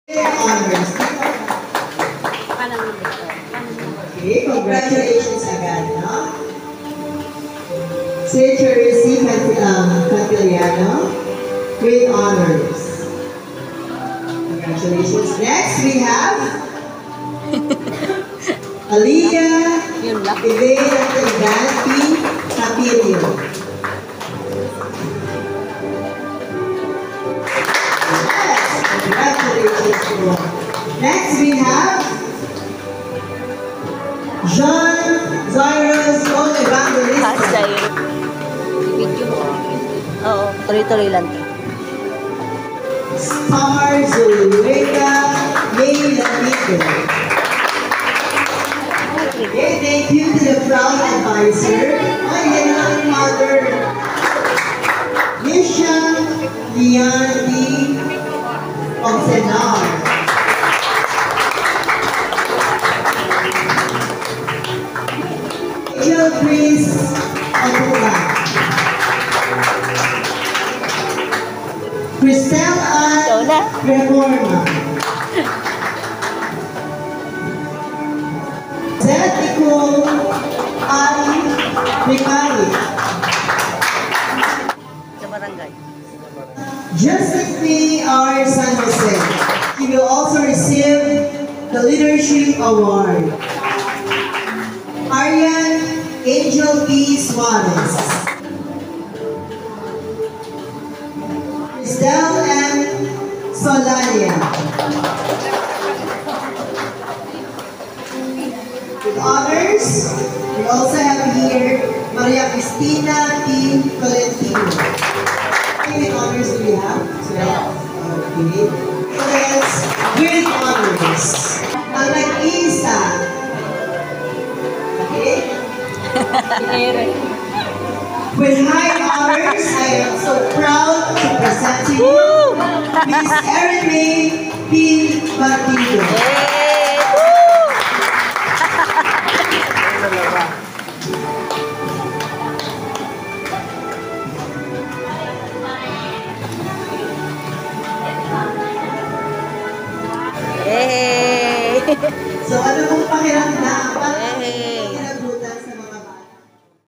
Honors. Okay, congratulations again, no? Sir Cherisi Cantillano with honors. Congratulations. Next, we have Aliyah Ivea Teganti Capilio. Congratulations to all. Next we have John Zairos All Evangelista. Video mo. Oo, tuloy-tuloy lang. Star Zulueta May Latito. Okay, thank you to the proud advisor, my young mother, Misha Lianti Oxenar. Angel Chris Otuka. Cristel Ann Reforma. Zetico Ali Ricari. Sa barangay. Josephine R. San Jose. She will also receive the Leadership Award. Arian Angel P. Suarez. Cristel M. Solaria. With honors, we also have here Maria Cristina T. Tolentino. With honors do we have? Okay. Yes, with honors. Ang nag-isa. Okay? With high honors, I am so proud to present to you Miss Erin May P. Bandido. So ano pong pakiramdam?